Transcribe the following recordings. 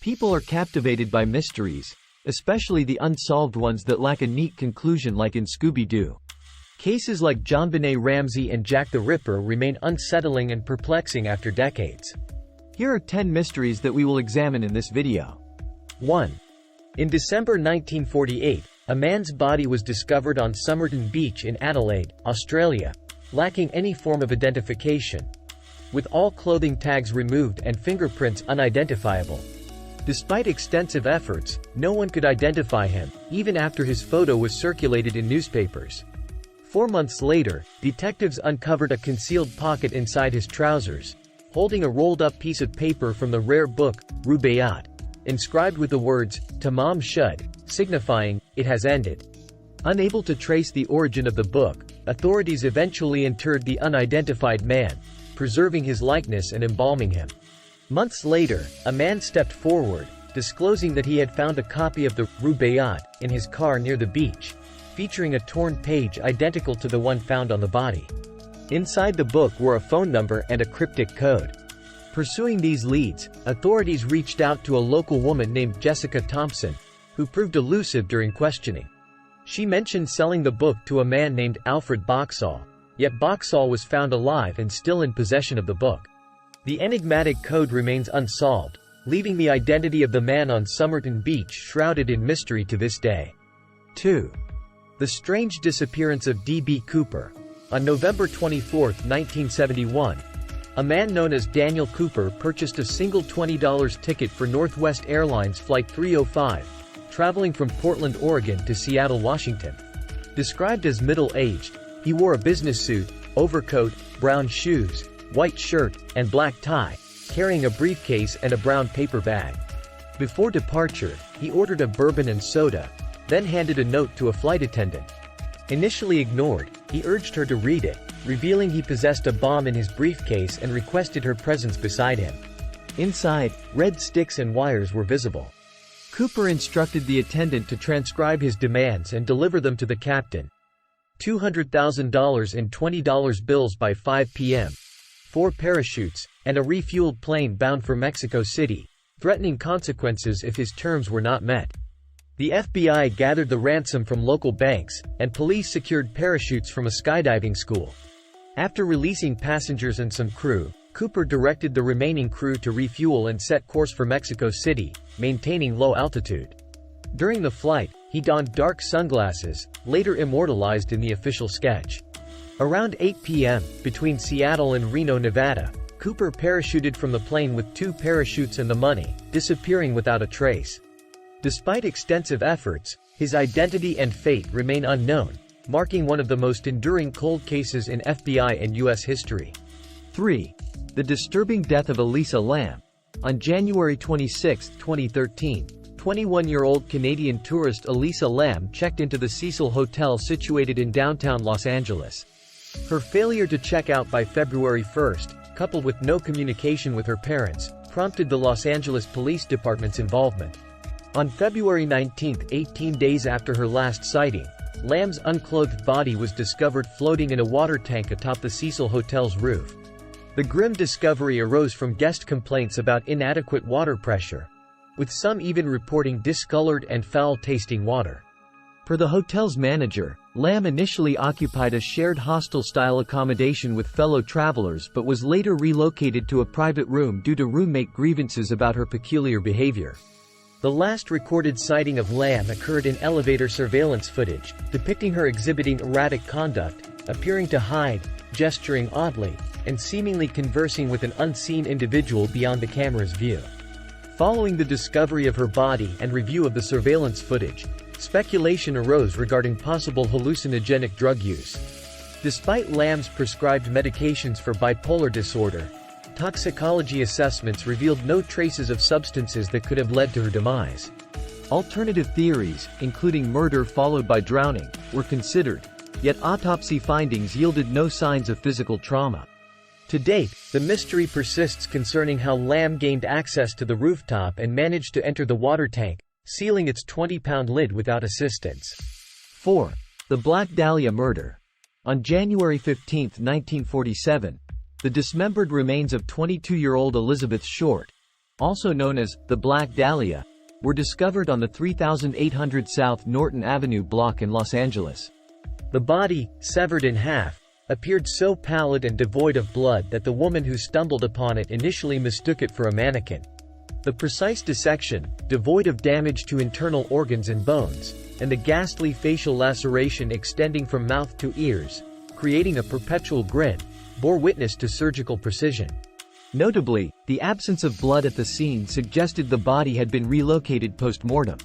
People are captivated by mysteries, especially the unsolved ones that lack a neat conclusion like in Scooby-Doo. Cases like JonBenet Ramsey and Jack the Ripper remain unsettling and perplexing after decades. Here are 10 mysteries that we will examine in this video. 1. In December 1948, a man's body was discovered on Somerton Beach in Adelaide, Australia, lacking any form of identification, with all clothing tags removed and fingerprints unidentifiable. Despite extensive efforts, no one could identify him, even after his photo was circulated in newspapers. 4 months later, detectives uncovered a concealed pocket inside his trousers, holding a rolled-up piece of paper from the rare book, Rubaiyat, inscribed with the words, Tamam Shud, signifying, it has ended. Unable to trace the origin of the book, authorities eventually interred the unidentified man, preserving his likeness and embalming him. Months later, a man stepped forward, disclosing that he had found a copy of the Rubaiyat in his car near the beach, featuring a torn page identical to the one found on the body. Inside the book were a phone number and a cryptic code. Pursuing these leads, authorities reached out to a local woman named Jessica Thompson, who proved elusive during questioning. She mentioned selling the book to a man named Alfred Boxall, yet Boxall was found alive and still in possession of the book. The enigmatic code remains unsolved, leaving the identity of the man on Somerton Beach shrouded in mystery to this day. 2. The strange disappearance of D.B. Cooper. On November 24, 1971, a man known as Daniel Cooper purchased a single $20 ticket for Northwest Airlines Flight 305, traveling from Portland, Oregon to Seattle, Washington. Described as middle-aged, he wore a business suit, overcoat, brown shoes, white shirt, and black tie, carrying a briefcase and a brown paper bag. Before departure, he ordered a bourbon and soda, then handed a note to a flight attendant. Initially ignored, he urged her to read it, revealing he possessed a bomb in his briefcase and requested her presence beside him. Inside, red sticks and wires were visible. Cooper instructed the attendant to transcribe his demands and deliver them to the captain. $200,000 in $20 bills by 5 p.m., 4 parachutes, and a refueled plane bound for Mexico City, threatening consequences if his terms were not met. The FBI gathered the ransom from local banks, and police secured parachutes from a skydiving school. After releasing passengers and some crew, Cooper directed the remaining crew to refuel and set course for Mexico City, maintaining low altitude. During the flight, he donned dark sunglasses, later immortalized in the official sketch. Around 8 p.m., between Seattle and Reno, Nevada, Cooper parachuted from the plane with 2 parachutes and the money, disappearing without a trace. Despite extensive efforts, his identity and fate remain unknown, marking one of the most enduring cold cases in FBI and U.S. history. 3. The disturbing death of Elisa Lam. On January 26, 2013, 21-year-old Canadian tourist Elisa Lam checked into the Cecil Hotel situated in downtown Los Angeles. Her failure to check out by February 1, coupled with no communication with her parents, prompted the Los Angeles Police Department's involvement. On February 19, 18 days after her last sighting, Lam's unclothed body was discovered floating in a water tank atop the Cecil Hotel's roof. The grim discovery arose from guest complaints about inadequate water pressure, with some even reporting discolored and foul-tasting water. Per the hotel's manager, Lam initially occupied a shared hostel-style accommodation with fellow travelers but was later relocated to a private room due to roommate grievances about her peculiar behavior. The last recorded sighting of Lam occurred in elevator surveillance footage, depicting her exhibiting erratic conduct, appearing to hide, gesturing oddly, and seemingly conversing with an unseen individual beyond the camera's view. Following the discovery of her body and review of the surveillance footage, speculation arose regarding possible hallucinogenic drug use. Despite Lam's prescribed medications for bipolar disorder, toxicology assessments revealed no traces of substances that could have led to her demise. Alternative theories, including murder followed by drowning, were considered, yet autopsy findings yielded no signs of physical trauma. To date, the mystery persists concerning how Lam gained access to the rooftop and managed to enter the water tank, sealing its 20-pound lid without assistance. 4. The Black Dahlia Murder. On January 15, 1947, the dismembered remains of 22-year-old Elizabeth Short, also known as the Black Dahlia, were discovered on the 3800 South Norton Avenue block in Los Angeles. The body, severed in half, appeared so pallid and devoid of blood that the woman who stumbled upon it initially mistook it for a mannequin. The precise dissection, devoid of damage to internal organs and bones, and the ghastly facial laceration extending from mouth to ears, creating a perpetual grin, bore witness to surgical precision. Notably, the absence of blood at the scene suggested the body had been relocated post-mortem.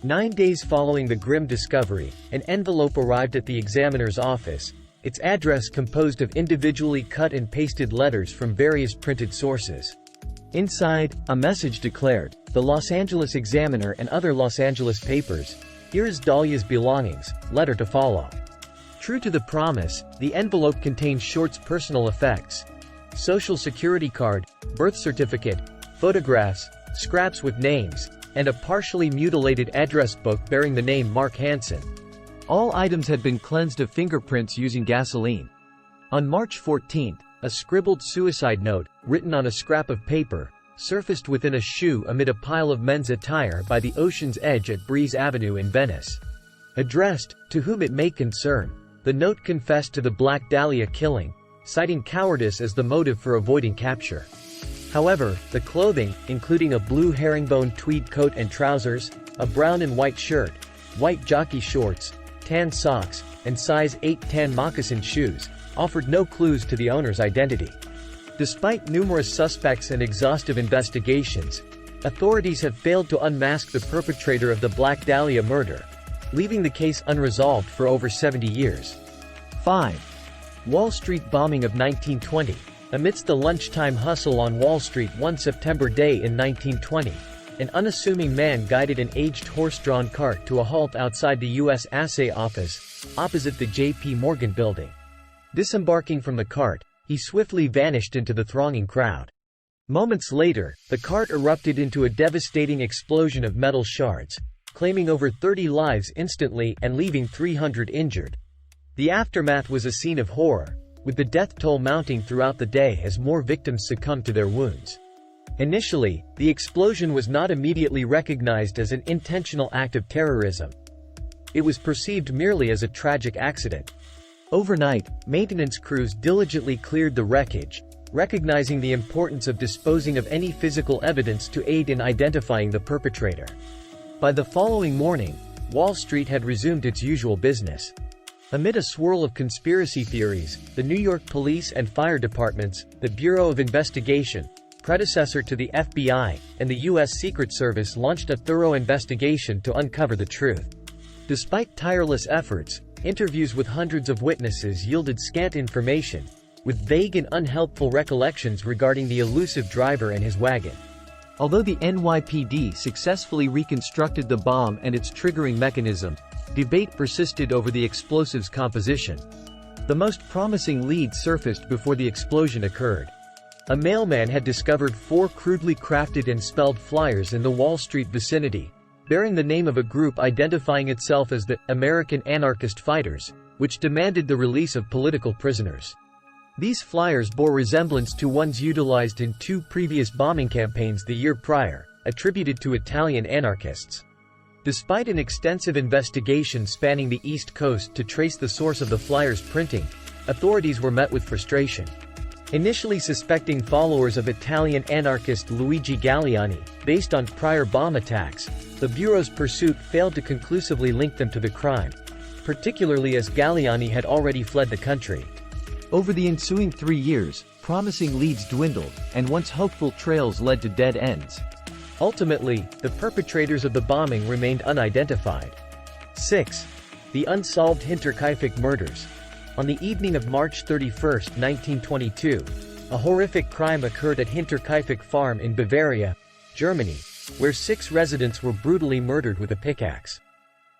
9 days following the grim discovery, an envelope arrived at the examiner's office, its address composed of individually cut and pasted letters from various printed sources. Inside, a message declared, "The Los Angeles Examiner and other Los Angeles papers. Here is Dahlia's belongings, letter to follow." True to the promise, the envelope contained Short's personal effects: social security card, birth certificate, photographs, scraps with names, and a partially mutilated address book bearing the name Mark Hansen. All items had been cleansed of fingerprints using gasoline. On March 14, a scribbled suicide note, written on a scrap of paper, surfaced within a shoe amid a pile of men's attire by the ocean's edge at Breeze Avenue in Venice. Addressed, "To whom it may concern," the note confessed to the Black Dahlia killing, citing cowardice as the motive for avoiding capture. However, the clothing, including a blue herringbone tweed coat and trousers, a brown and white shirt, white jockey shorts, tan socks, and size 8 tan moccasin shoes, offered no clues to the owner's identity. Despite numerous suspects and exhaustive investigations, authorities have failed to unmask the perpetrator of the Black Dahlia murder, leaving the case unresolved for over 70 years. 5. Wall Street bombing of 1920. Amidst the lunchtime hustle on Wall Street one September day in 1920, an unassuming man guided an aged horse-drawn cart to a halt outside the U.S. Assay Office, opposite the J.P. Morgan building. Disembarking from the cart, he swiftly vanished into the thronging crowd. Moments later, the cart erupted into a devastating explosion of metal shards, claiming over 30 lives instantly and leaving 300 injured. The aftermath was a scene of horror, with the death toll mounting throughout the day as more victims succumbed to their wounds. Initially, the explosion was not immediately recognized as an intentional act of terrorism. It was perceived merely as a tragic accident. Overnight, maintenance crews diligently cleared the wreckage, recognizing the importance of disposing of any physical evidence to aid in identifying the perpetrator. By the following morning, Wall Street had resumed its usual business. Amid a swirl of conspiracy theories, the New York Police and Fire Departments, the Bureau of Investigation, predecessor to the FBI, and the U.S. Secret Service launched a thorough investigation to uncover the truth. Despite tireless efforts, interviews with hundreds of witnesses yielded scant information, with vague and unhelpful recollections regarding the elusive driver and his wagon. Although the NYPD successfully reconstructed the bomb and its triggering mechanism, debate persisted over the explosive's composition. The most promising lead surfaced before the explosion occurred. A mailman had discovered 4 crudely crafted and spelled flyers in the Wall Street vicinity, bearing the name of a group identifying itself as the American Anarchist Fighters, which demanded the release of political prisoners. These flyers bore resemblance to ones utilized in 2 previous bombing campaigns the year prior, attributed to Italian anarchists. Despite an extensive investigation spanning the East Coast to trace the source of the flyers' printing, authorities were met with frustration. Initially suspecting followers of Italian anarchist Luigi Galleani, based on prior bomb attacks, the Bureau's pursuit failed to conclusively link them to the crime, particularly as Galleani had already fled the country. Over the ensuing 3 years, promising leads dwindled, and once hopeful trails led to dead ends. Ultimately, the perpetrators of the bombing remained unidentified. 6. The unsolved Hinterkaifeck murders. On the evening of March 31, 1922, a horrific crime occurred at Hinterkaifeck Farm in Bavaria, Germany, where 6 residents were brutally murdered with a pickaxe.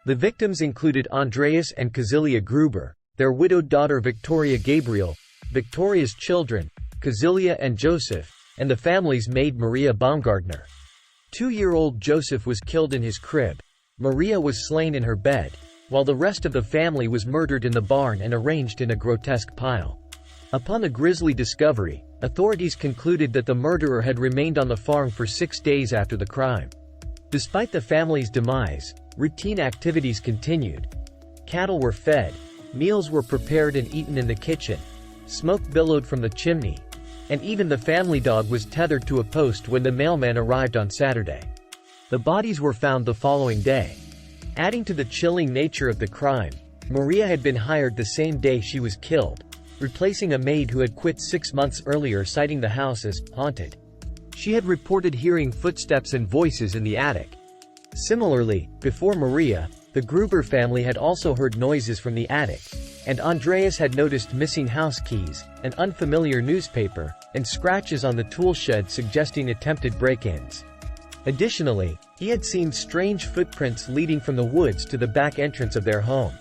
The victims included Andreas and Kazilia Gruber, their widowed daughter Victoria Gabriel, Victoria's children, Kazilia and Joseph, and the family's maid Maria Baumgartner. 2-year-old Joseph was killed in his crib. Maria was slain in her bed, while the rest of the family was murdered in the barn and arranged in a grotesque pile. Upon a grisly discovery, authorities concluded that the murderer had remained on the farm for 6 days after the crime. Despite the family's demise, routine activities continued. Cattle were fed, meals were prepared and eaten in the kitchen, smoke billowed from the chimney, and even the family dog was tethered to a post when the mailman arrived on Saturday. The bodies were found the following day. Adding to the chilling nature of the crime, Maria had been hired the same day she was killed, replacing a maid who had quit 6 months earlier, citing the house as haunted. She had reported hearing footsteps and voices in the attic. Similarly, before Maria, the Gruber family had also heard noises from the attic, and Andreas had noticed missing house keys, an unfamiliar newspaper, and scratches on the tool shed suggesting attempted break-ins. Additionally, he had seen strange footprints leading from the woods to the back entrance of their home.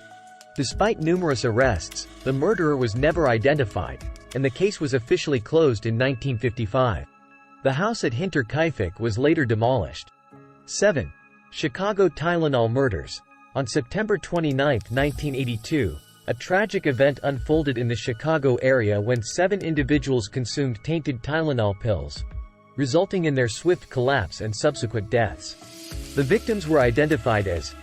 Despite numerous arrests, the murderer was never identified, and the case was officially closed in 1955. The house at Hinterkaifeck was later demolished. 7. Chicago Tylenol murders. On September 29, 1982, a tragic event unfolded in the Chicago area when 7 individuals consumed tainted Tylenol pills, resulting in their swift collapse and subsequent deaths. The victims were identified as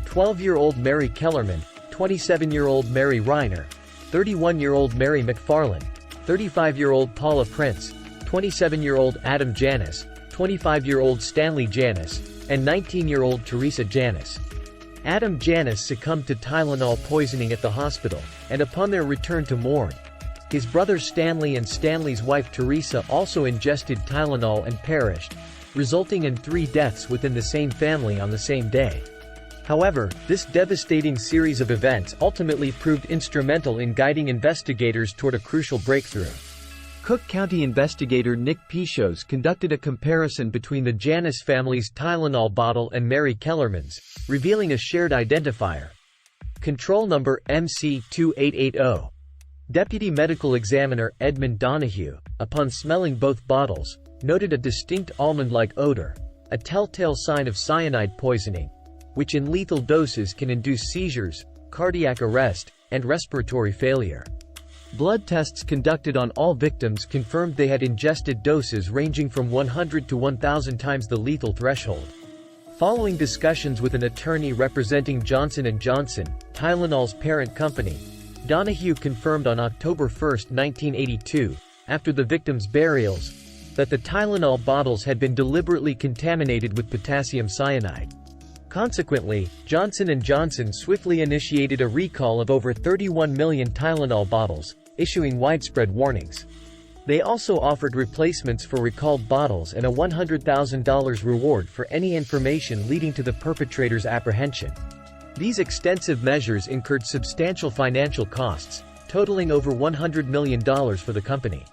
12-year-old Mary Kellerman, 27-year-old Mary Reiner, 31-year-old Mary McFarland, 35-year-old Paula Prince, 27-year-old Adam Janis, 25-year-old Stanley Janis, and 19-year-old Teresa Janis. Adam Janis succumbed to Tylenol poisoning at the hospital, and upon their return to morgue, his brother Stanley and Stanley's wife Teresa also ingested Tylenol and perished, resulting in 3 deaths within the same family on the same day. However, this devastating series of events ultimately proved instrumental in guiding investigators toward a crucial breakthrough. Cook County investigator Nick Pichos conducted a comparison between the Janis family's Tylenol bottle and Mary Kellerman's, revealing a shared identifier. Control number MC2880. Deputy Medical Examiner Edmund Donahue, upon smelling both bottles, noted a distinct almond-like odor, a telltale sign of cyanide poisoning, which in lethal doses can induce seizures, cardiac arrest, and respiratory failure. Blood tests conducted on all victims confirmed they had ingested doses ranging from 100 to 1,000 times the lethal threshold. Following discussions with an attorney representing Johnson & Johnson, Tylenol's parent company, Donahue confirmed on October 1, 1982, after the victims' burials, that the Tylenol bottles had been deliberately contaminated with potassium cyanide. Consequently, Johnson & Johnson swiftly initiated a recall of over 31 million Tylenol bottles, issuing widespread warnings. They also offered replacements for recalled bottles and a $100,000 reward for any information leading to the perpetrator's apprehension. These extensive measures incurred substantial financial costs, totaling over $100 million for the company.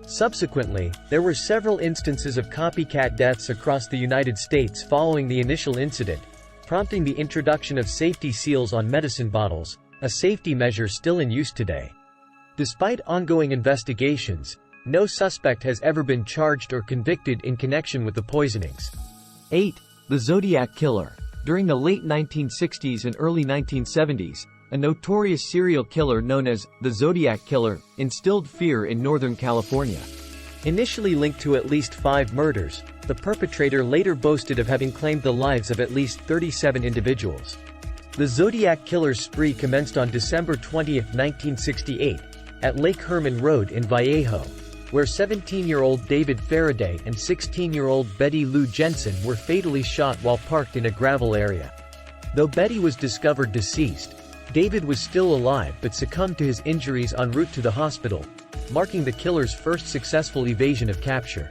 Subsequently, there were several instances of copycat deaths across the United States following the initial incident, prompting the introduction of safety seals on medicine bottles, a safety measure still in use today. Despite ongoing investigations, no suspect has ever been charged or convicted in connection with the poisonings. 8. The Zodiac Killer. During the late 1960s and early 1970s, a notorious serial killer known as the Zodiac Killer instilled fear in Northern California. Initially linked to at least 5 murders, the perpetrator later boasted of having claimed the lives of at least 37 individuals. The Zodiac Killer's spree commenced on December 20, 1968, at Lake Herman Road in Vallejo, where 17-year-old David Faraday and 16-year-old Betty Lou Jensen were fatally shot while parked in a gravel area. Though Betty was discovered deceased, David was still alive but succumbed to his injuries en route to the hospital, marking the killer's first successful evasion of capture.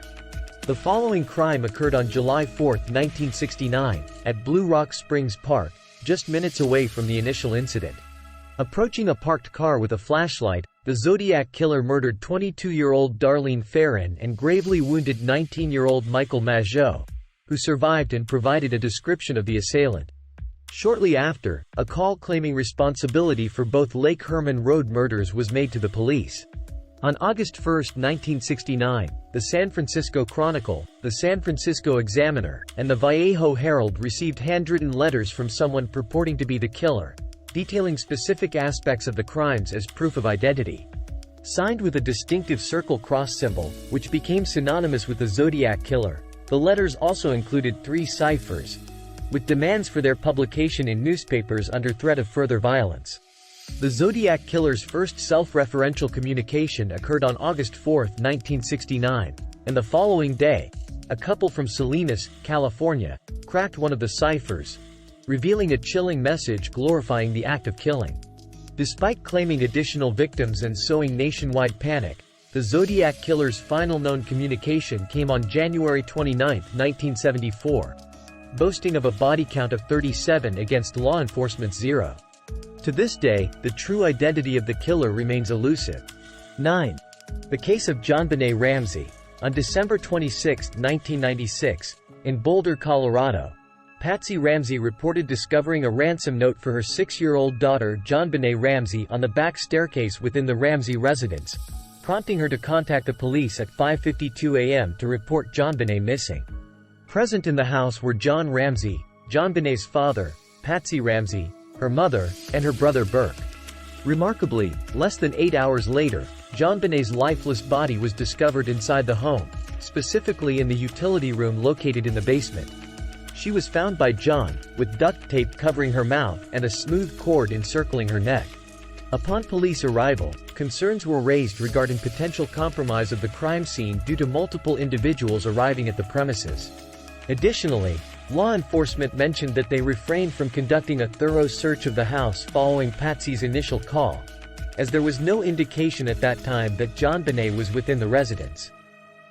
The following crime occurred on July 4, 1969, at Blue Rock Springs Park, just minutes away from the initial incident. Approaching a parked car with a flashlight, the Zodiac Killer murdered 22-year-old Darlene Ferrin and gravely wounded 19-year-old Michael Mageau, who survived and provided a description of the assailant. Shortly after, a call claiming responsibility for both Lake Herman Road murders was made to the police. On August 1, 1969, the San Francisco Chronicle, the San Francisco Examiner, and the Vallejo Herald received handwritten letters from someone purporting to be the killer, detailing specific aspects of the crimes as proof of identity. Signed with a distinctive circle cross symbol, which became synonymous with the Zodiac Killer. The letters also included 3 ciphers, with demands for their publication in newspapers under threat of further violence. The Zodiac Killer's first self-referential communication occurred on August 4, 1969, and the following day, a couple from Salinas, California, cracked one of the ciphers, revealing a chilling message glorifying the act of killing. Despite claiming additional victims and sowing nationwide panic, the Zodiac Killer's final known communication came on January 29, 1974, boasting of a body count of 37 against law enforcement's 0. To this day, the true identity of the killer remains elusive. 9. The case of JonBenet Ramsey. On December 26, 1996, in Boulder, Colorado, Patsy Ramsey reported discovering a ransom note for her 6-year-old daughter JonBenet Ramsey on the back staircase within the Ramsey residence, prompting her to contact the police at 5:52 a.m. to report JonBenet missing. Present in the house were John Ramsey, JonBenet's father, Patsy Ramsey, her mother, and her brother Burke. Remarkably, less than 8 hours later, JonBenet's lifeless body was discovered inside the home, specifically in the utility room located in the basement. She was found by John, with duct tape covering her mouth and a smooth cord encircling her neck. Upon police arrival, concerns were raised regarding potential compromise of the crime scene due to multiple individuals arriving at the premises. Additionally, law enforcement mentioned that they refrained from conducting a thorough search of the house following Patsy's initial call, as there was no indication at that time that JonBenet was within the residence.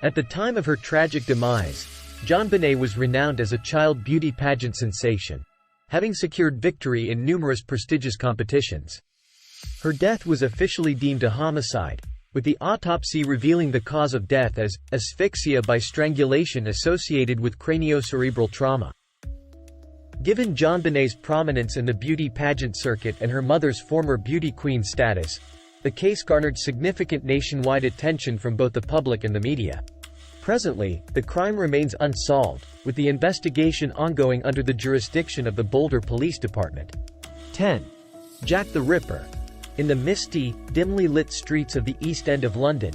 At the time of her tragic demise, JonBenet was renowned as a child beauty pageant sensation, having secured victory in numerous prestigious competitions. Her death was officially deemed a homicide, with the autopsy revealing the cause of death as asphyxia by strangulation associated with craniocerebral trauma. Given JonBenet's prominence in the beauty pageant circuit and her mother's former beauty queen status, the case garnered significant nationwide attention from both the public and the media. Presently, the crime remains unsolved, with the investigation ongoing under the jurisdiction of the Boulder Police Department. 10. Jack the Ripper. In the misty, dimly lit streets of the East End of London,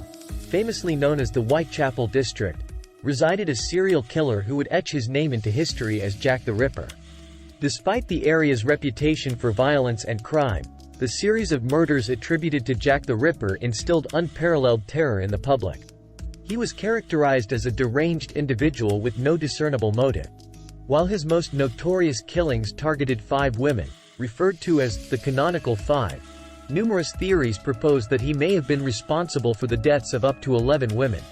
famously known as the Whitechapel district, resided a serial killer who would etch his name into history as Jack the Ripper. Despite the area's reputation for violence and crime, the series of murders attributed to Jack the Ripper instilled unparalleled terror in the public. He was characterized as a deranged individual with no discernible motive. While his most notorious killings targeted 5 women, referred to as the Canonical Five, numerous theories propose that he may have been responsible for the deaths of up to 11 women.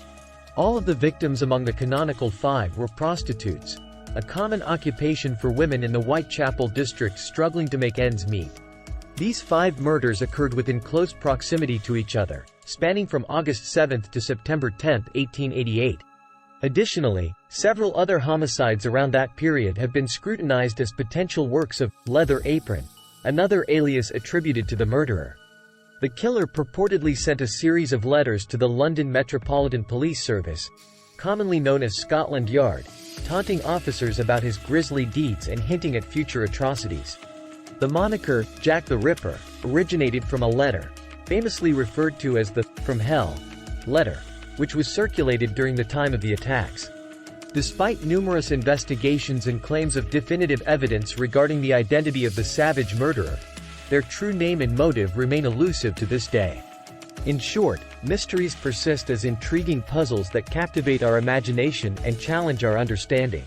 All of the victims among the Canonical Five were prostitutes, a common occupation for women in the Whitechapel district struggling to make ends meet. These 5 murders occurred within close proximity to each other, spanning from August 7 to September 10, 1888. Additionally, several other homicides around that period have been scrutinized as potential works of Leather Apron, another alias attributed to the murderer. The killer purportedly sent a series of letters to the London Metropolitan Police Service, commonly known as Scotland Yard, taunting officers about his grisly deeds and hinting at future atrocities. The moniker, Jack the Ripper, originated from a letter, famously referred to as the "From Hell" letter, which was circulated during the time of the attacks. Despite numerous investigations and claims of definitive evidence regarding the identity of the savage murderer, their true name and motive remain elusive to this day. In short, mysteries persist as intriguing puzzles that captivate our imagination and challenge our understanding.